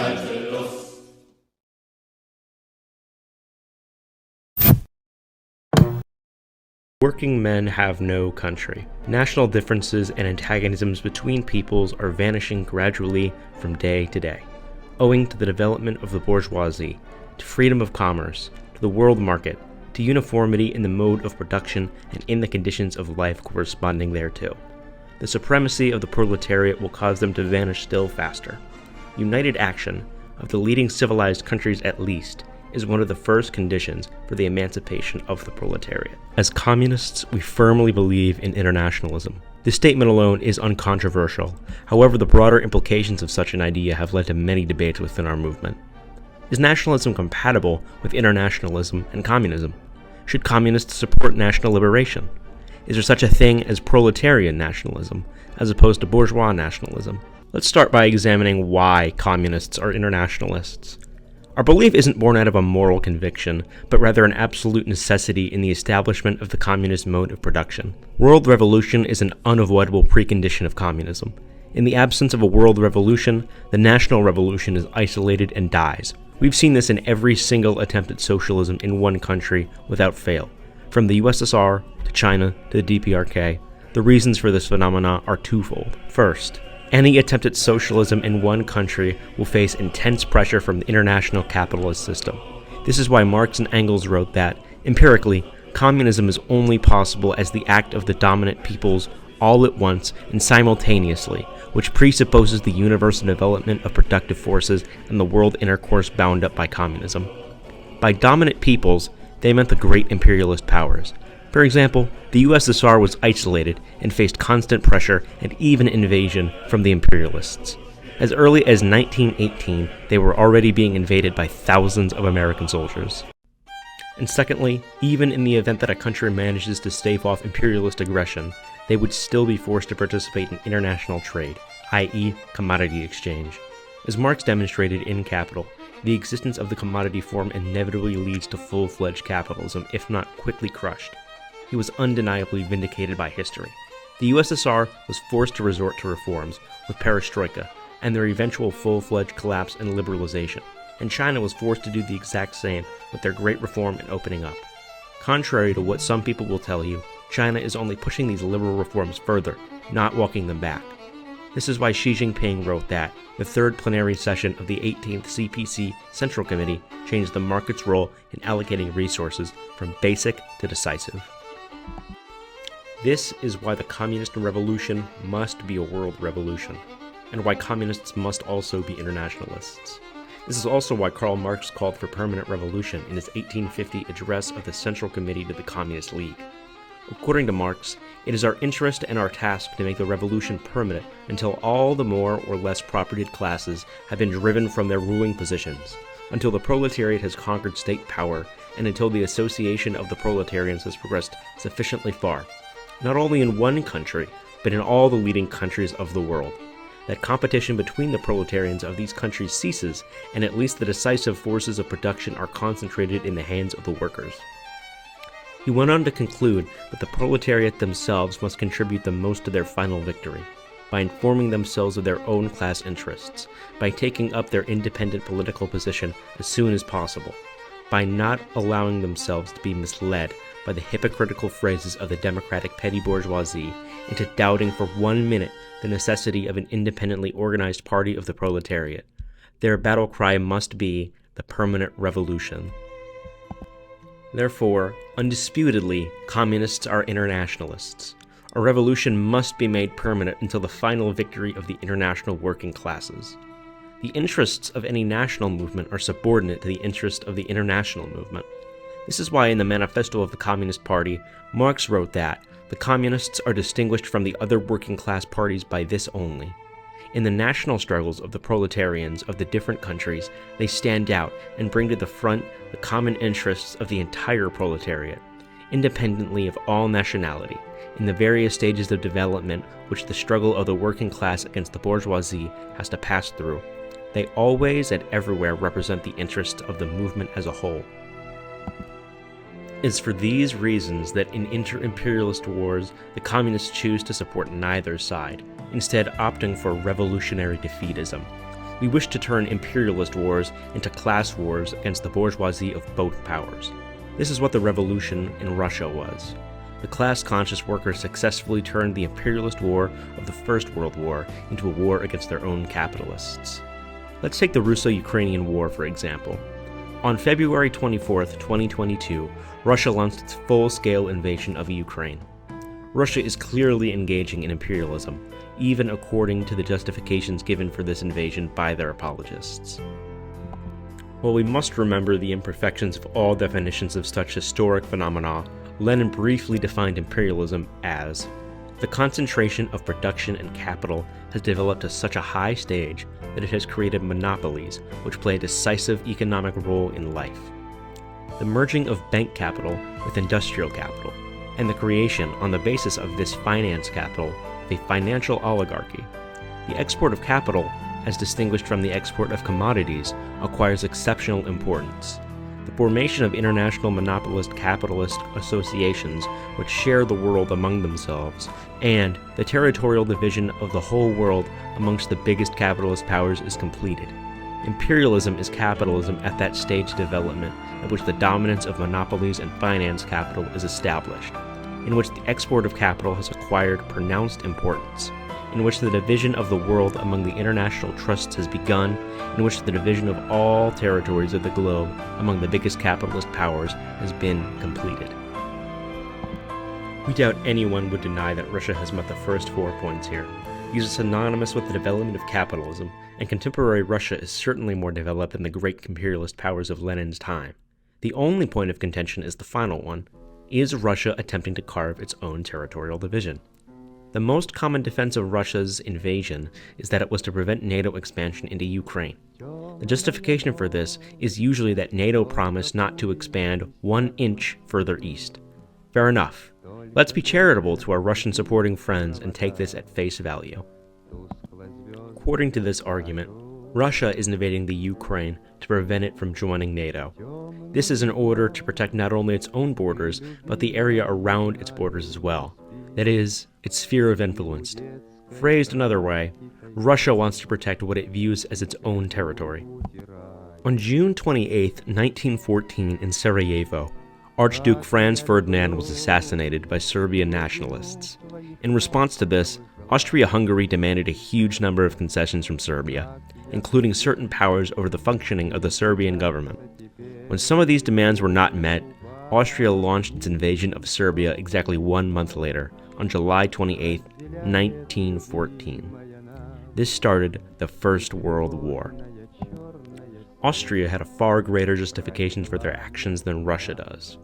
Seite los. Working men have no country. National differences and antagonisms between peoples are vanishing gradually from day to day, owing to the development of the bourgeoisie, to freedom of commerce, to the world market, to uniformity in the mode of production and in the conditions of life corresponding thereto. The supremacy of the proletariat will cause them to vanish still faster. United action, of the leading civilized countries at least, is one of the first conditions for the emancipation of the proletariat. As communists, we firmly believe in internationalism. This statement alone is uncontroversial. However, the broader implications of such an idea have led to many debates within our movement. Is nationalism compatible with internationalism and communism? Should communists support national liberation? Is there such a thing as proletarian nationalism, as opposed to bourgeois nationalism? Let's start by examining why communists are internationalists. Our belief isn't born out of a moral conviction, but rather an absolute necessity in the establishment of the communist mode of production. World revolution is an unavoidable precondition of communism. In the absence of a world revolution, the national revolution is isolated and dies. We've seen this in every single attempt at socialism in one country without fail. From the USSR, to China, to the DPRK, the reasons for this phenomena are twofold. First, any attempt at socialism in one country will face intense pressure from the international capitalist system. This is why Marx and Engels wrote that, empirically, communism is only possible as the act of the dominant peoples all at once and simultaneously, which presupposes the universal development of productive forces and the world intercourse bound up by communism. By dominant peoples, they meant the great imperialist powers. For example, the USSR was isolated and faced constant pressure and even invasion from the imperialists. As early as 1918, they were already being invaded by thousands of American soldiers. And secondly, even in the event that a country manages to stave off imperialist aggression, they would still be forced to participate in international trade, i.e. commodity exchange. As Marx demonstrated in Capital, the existence of the commodity form inevitably leads to full-fledged capitalism, if not quickly crushed. He was undeniably vindicated by history. The USSR was forced to resort to reforms, with perestroika, and their eventual full-fledged collapse and liberalization, and China was forced to do the exact same with their great reform and opening up. Contrary to what some people will tell you, China is only pushing these liberal reforms further, not walking them back. This is why Xi Jinping wrote that the third plenary session of the 18th CPC Central Committee changed the market's role in allocating resources from basic to decisive. This is why the communist revolution must be a world revolution, and why communists must also be internationalists. This is also why Karl Marx called for permanent revolution in his 1850 address of the Central Committee to the Communist League. According to Marx, it is our interest and our task to make the revolution permanent until all the more or less propertied classes have been driven from their ruling positions, until the proletariat has conquered state power, and until the association of the proletarians has progressed sufficiently far, not only in one country, but in all the leading countries of the world, that competition between the proletarians of these countries ceases, and at least the decisive forces of production are concentrated in the hands of the workers. He went on to conclude that the proletariat themselves must contribute the most to their final victory, by informing themselves of their own class interests, by taking up their independent political position as soon as possible, by not allowing themselves to be misled by the hypocritical phrases of the democratic petty bourgeoisie into doubting for 1 minute the necessity of an independently organized party of the proletariat. Their battle cry must be the permanent revolution. Therefore, undisputedly, communists are internationalists. A revolution must be made permanent until the final victory of the international working classes. The interests of any national movement are subordinate to the interest of the international movement. This is why in the Manifesto of the Communist Party, Marx wrote that the communists are distinguished from the other working class parties by this only. In the national struggles of the proletarians of the different countries, they stand out and bring to the front the common interests of the entire proletariat, independently of all nationality, in the various stages of development which the struggle of the working class against the bourgeoisie has to pass through. They always and everywhere represent the interests of the movement as a whole. It is for these reasons that in inter-imperialist wars, the communists choose to support neither side, instead opting for revolutionary defeatism. We wish to turn imperialist wars into class wars against the bourgeoisie of both powers. This is what the revolution in Russia was. The class-conscious workers successfully turned the imperialist war of the First World War into a war against their own capitalists. Let's take the Russo-Ukrainian War, for example. On February 24, 2022, Russia launched its full-scale invasion of Ukraine. Russia is clearly engaging in imperialism, even according to the justifications given for this invasion by their apologists. While we must remember the imperfections of all definitions of such historic phenomena, Lenin briefly defined imperialism as the concentration of production and capital has developed to such a high stage that it has created monopolies which play a decisive economic role in life. The merging of bank capital with industrial capital, and the creation, on the basis of this finance capital, of a financial oligarchy. The export of capital, as distinguished from the export of commodities, acquires exceptional importance. The formation of international monopolist capitalist associations which share the world among themselves, and the territorial division of the whole world amongst the biggest capitalist powers is completed. Imperialism is capitalism at that stage of development at which the dominance of monopolies and finance capital is established, in which the export of capital has acquired pronounced importance, in which the division of the world among the international trusts has begun, in which the division of all territories of the globe among the biggest capitalist powers has been completed. We doubt anyone would deny that Russia has met the first 4 points here, because it's synonymous with the development of capitalism, and contemporary Russia is certainly more developed than the great imperialist powers of Lenin's time. The only point of contention is the final one. Is Russia attempting to carve its own territorial division? The most common defense of Russia's invasion is that it was to prevent NATO expansion into Ukraine. The justification for this is usually that NATO promised not to expand 1 inch further east. Fair enough. Let's be charitable to our Russian-supporting friends and take this at face value. According to this argument, Russia is invading the Ukraine to prevent it from joining NATO. This is in order to protect not only its own borders, but the area around its borders as well. That is, its sphere of influence. Phrased another way, Russia wants to protect what it views as its own territory. On June 28, 1914, in Sarajevo, Archduke Franz Ferdinand was assassinated by Serbian nationalists. In response to this, Austria-Hungary demanded a huge number of concessions from Serbia, including certain powers over the functioning of the Serbian government. When some of these demands were not met, Austria launched its invasion of Serbia exactly 1 month later, on July 28, 1914. This started the First World War. Austria had a far greater justification for their actions than Russia does.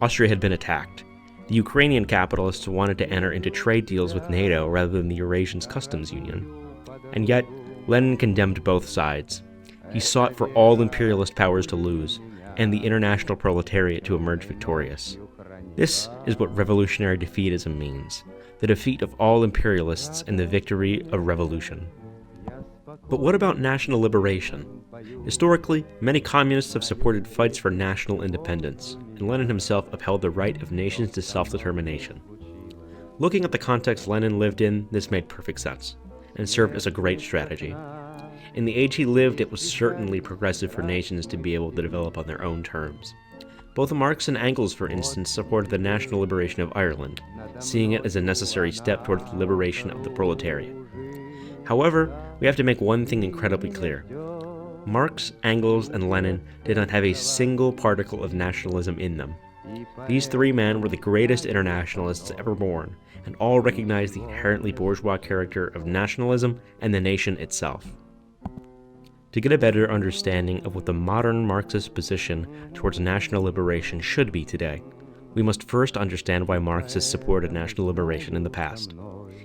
Austria had been attacked. The Ukrainian capitalists wanted to enter into trade deals with NATO rather than the Eurasian Customs Union. And yet, Lenin condemned both sides. He sought for all imperialist powers to lose, and the international proletariat to emerge victorious. This is what revolutionary defeatism means, the defeat of all imperialists and the victory of revolution. But what about national liberation? Historically, many communists have supported fights for national independence, and Lenin himself upheld the right of nations to self-determination. Looking at the context Lenin lived in, this made perfect sense, and served as a great strategy. In the age he lived, it was certainly progressive for nations to be able to develop on their own terms. Both Marx and Engels, for instance, supported the national liberation of Ireland, seeing it as a necessary step towards the liberation of the proletariat. However, we have to make one thing incredibly clear. Marx, Engels, and Lenin did not have a single particle of nationalism in them. These 3 men were the greatest internationalists ever born, and all recognized the inherently bourgeois character of nationalism and the nation itself. To get a better understanding of what the modern Marxist position towards national liberation should be today, we must first understand why Marxists supported national liberation in the past.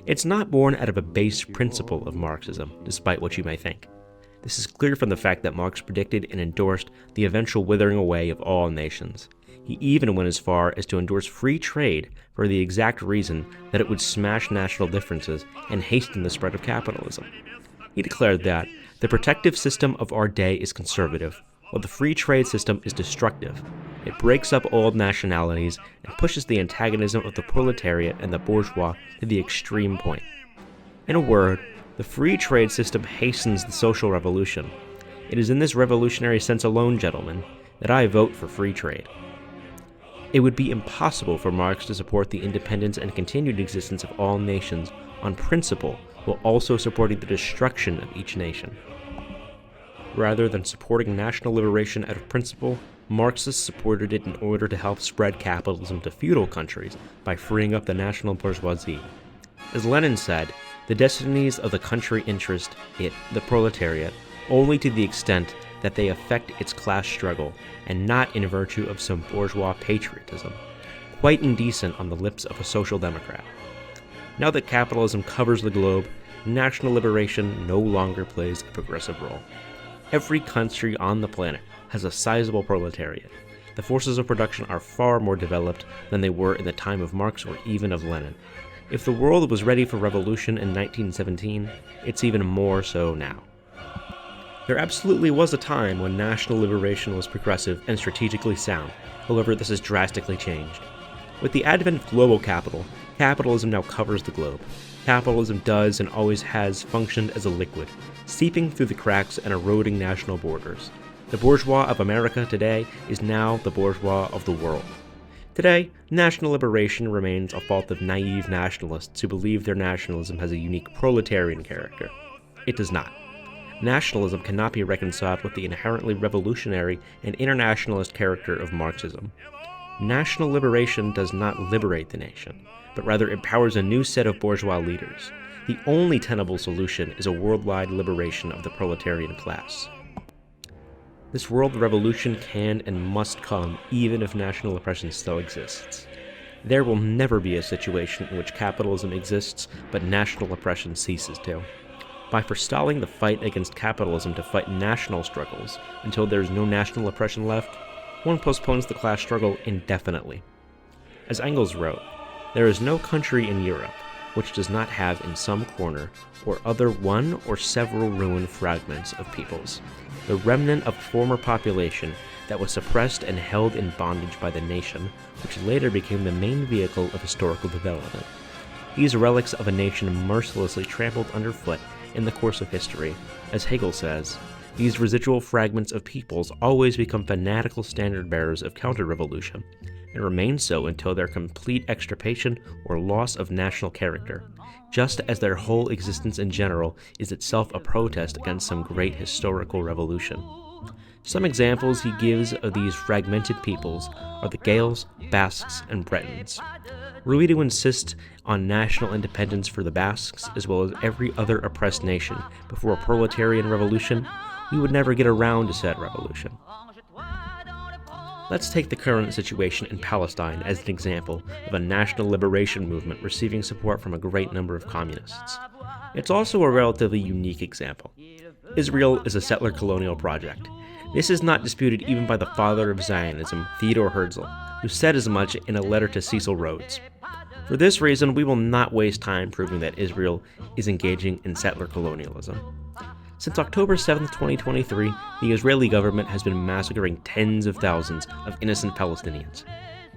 It's not born out of a base principle of Marxism, despite what you may think. This is clear from the fact that Marx predicted and endorsed the eventual withering away of all nations. He even went as far as to endorse free trade for the exact reason that it would smash national differences and hasten the spread of capitalism. He declared that the protective system of our day is conservative, while the free trade system is destructive. It breaks up old nationalities and pushes the antagonism of the proletariat and the bourgeois to the extreme point. In a word, The free trade system hastens the social revolution. It is in this revolutionary sense alone, gentlemen, that I vote for free trade. It would be impossible for Marx to support the independence and continued existence of all nations on principle while also supporting the destruction of each nation. Rather than supporting national liberation out of principle, Marxists supported it in order to help spread capitalism to feudal countries by freeing up the national bourgeoisie. As Lenin said, the destinies of the country interest it, the proletariat, only to the extent that they affect its class struggle, and not in virtue of some bourgeois patriotism, quite indecent on the lips of a social democrat. Now that capitalism covers the globe, national liberation no longer plays a progressive role. Every country on the planet has a sizable proletariat. The forces of production are far more developed than they were in the time of Marx or even of Lenin. If the world was ready for revolution in 1917, it's even more so now. There absolutely was a time when national liberation was progressive and strategically sound. However, this has drastically changed. With the advent of global capital, capitalism now covers the globe. Capitalism does and always has functioned as a liquid, seeping through the cracks and eroding national borders. The bourgeois of America today is now the bourgeois of the world. Today, national liberation remains a fault of naive nationalists who believe their nationalism has a unique proletarian character. It does not. Nationalism cannot be reconciled with the inherently revolutionary and internationalist character of Marxism. National liberation does not liberate the nation, but rather empowers a new set of bourgeois leaders. The only tenable solution is a worldwide liberation of the proletarian class. This world revolution can and must come even if national oppression still exists. There will never be a situation in which capitalism exists but national oppression ceases to. By forestalling the fight against capitalism to fight national struggles until there is no national oppression left, one postpones the class struggle indefinitely. As Engels wrote, there is no country in Europe which does not have in some corner or other one or several ruined fragments of peoples, the remnant of former population that was suppressed and held in bondage by the nation, which later became the main vehicle of historical development. These relics of a nation mercilessly trampled underfoot in the course of history, as Hegel says, these residual fragments of peoples always become fanatical standard-bearers of counter-revolution, and remain so until their complete extirpation or loss of national character, just as their whole existence in general is itself a protest against some great historical revolution. Some examples he gives of these fragmented peoples are the Gaels, Basques, and Bretons. Were we to insist on national independence for the Basques as well as every other oppressed nation before a proletarian revolution, we would never get around to said revolution. Let's take the current situation in Palestine as an example of a national liberation movement receiving support from a great number of communists. It's also a relatively unique example. Israel is a settler colonial project. This is not disputed even by the father of Zionism, Theodor Herzl, who said as much in a letter to Cecil Rhodes. For this reason, we will not waste time proving that Israel is engaging in settler colonialism. Since October 7, 2023, the Israeli government has been massacring tens of thousands of innocent Palestinians.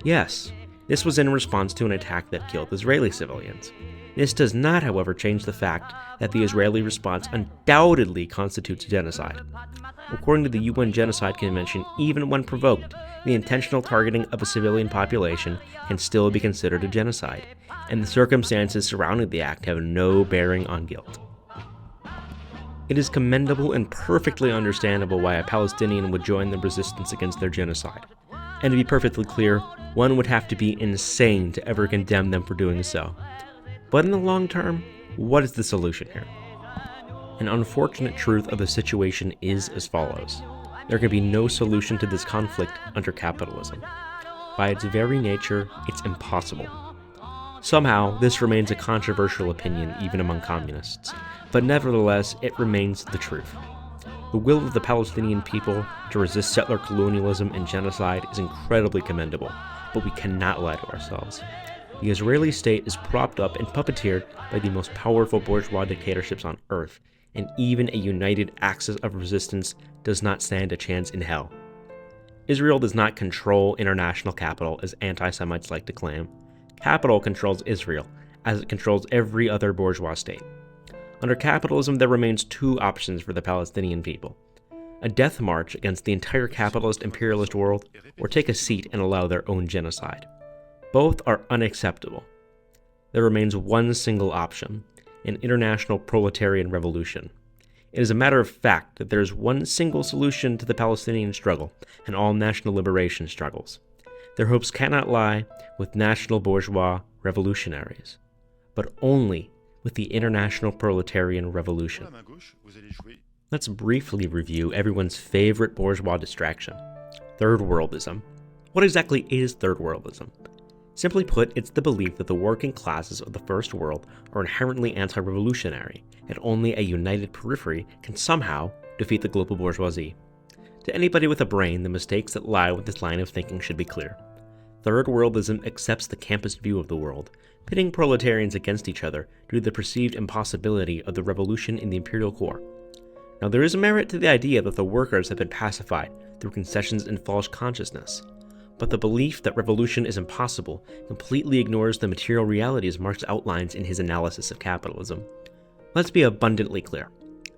Yes, this was in response to an attack that killed Israeli civilians. This does not, however, change the fact that the Israeli response undoubtedly constitutes genocide. According to the UN Genocide Convention, even when provoked, the intentional targeting of a civilian population can still be considered a genocide, and the circumstances surrounding the act have no bearing on guilt. It is commendable and perfectly understandable why a Palestinian would join the resistance against their genocide. And to be perfectly clear, one would have to be insane to ever condemn them for doing so. But in the long term, what is the solution here? An unfortunate truth of the situation is as follows. There can be no solution to this conflict under capitalism. By its very nature, it's impossible. Somehow, this remains a controversial opinion even among communists, but nevertheless, it remains the truth. The will of the Palestinian people to resist settler colonialism and genocide is incredibly commendable, but we cannot lie to ourselves. The Israeli state is propped up and puppeteered by the most powerful bourgeois dictatorships on earth, and even a united axis of resistance does not stand a chance in hell. Israel does not control international capital, as anti-Semites like to claim. Capital controls Israel, as it controls every other bourgeois state. Under capitalism, there remains two options for the Palestinian people: a death march against the entire capitalist imperialist world, or take a seat and allow their own genocide. Both are unacceptable. There remains one single option: an international proletarian revolution. It is a matter of fact that there is one single solution to the Palestinian struggle and all national liberation struggles. Their hopes cannot lie with national bourgeois revolutionaries, but only with the international proletarian revolution. Let's briefly review everyone's favorite bourgeois distraction: third worldism. What exactly is third worldism? Simply put, it's the belief that the working classes of the first world are inherently anti-revolutionary, and only a united periphery can somehow defeat the global bourgeoisie. To anybody with a brain, the mistakes that lie with this line of thinking should be clear. Third worldism accepts the campist view of the world, pitting proletarians against each other due to the perceived impossibility of the revolution in the imperial core. Now, there is merit to the idea that the workers have been pacified through concessions and false consciousness, but the belief that revolution is impossible completely ignores the material realities Marx outlines in his analysis of capitalism. Let's be abundantly clear.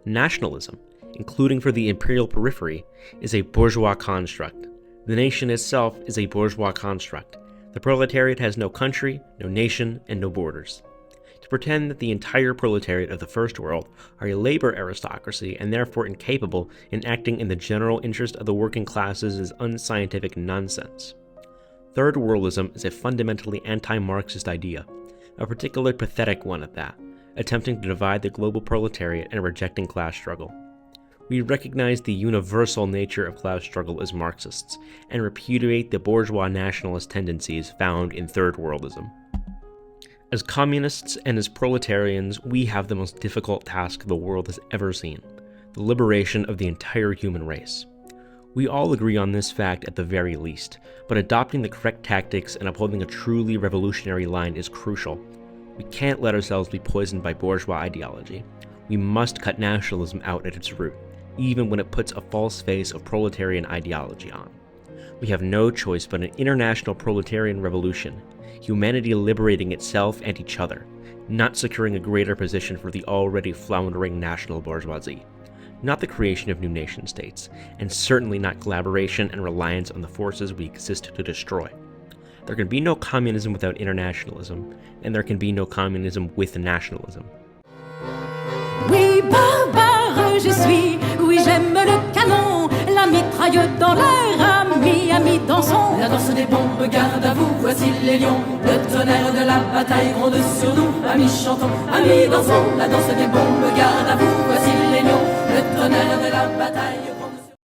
Nationalism, including for the imperial periphery, is a bourgeois construct. The nation itself is a bourgeois construct. The proletariat has no country, no nation, and no borders. To pretend that the entire proletariat of the First World are a labor aristocracy and therefore incapable in acting in the general interest of the working classes is unscientific nonsense. Third worldism is a fundamentally anti-Marxist idea, a particularly pathetic one at that, attempting to divide the global proletariat and rejecting class struggle. We recognize the universal nature of class struggle as Marxists, and repudiate the bourgeois nationalist tendencies found in third worldism. As communists and as proletarians, we have the most difficult task the world has ever seen: the liberation of the entire human race. We all agree on this fact at the very least, but adopting the correct tactics and upholding a truly revolutionary line is crucial. We can't let ourselves be poisoned by bourgeois ideology. We must cut nationalism out at its root, even when it puts a false face of proletarian ideology on. We have no choice but an international proletarian revolution, humanity liberating itself and each other, not securing a greater position for the already floundering national bourgeoisie, not the creation of new nation-states, and certainly not collaboration and reliance on the forces we exist to destroy. There can be no communism without internationalism, and there can be no communism with nationalism. Oui, barbare je suis, oui j'aime le canon, la mitrailleuse dans l'air, ami dansons. La danse des bombes, garde à vous, voici les lions, le tonnerre de la bataille gronde sur nous, amis chantons, amis dansons. La danse des bombes, garde à vous, voici les lions, le tonnerre de la bataille.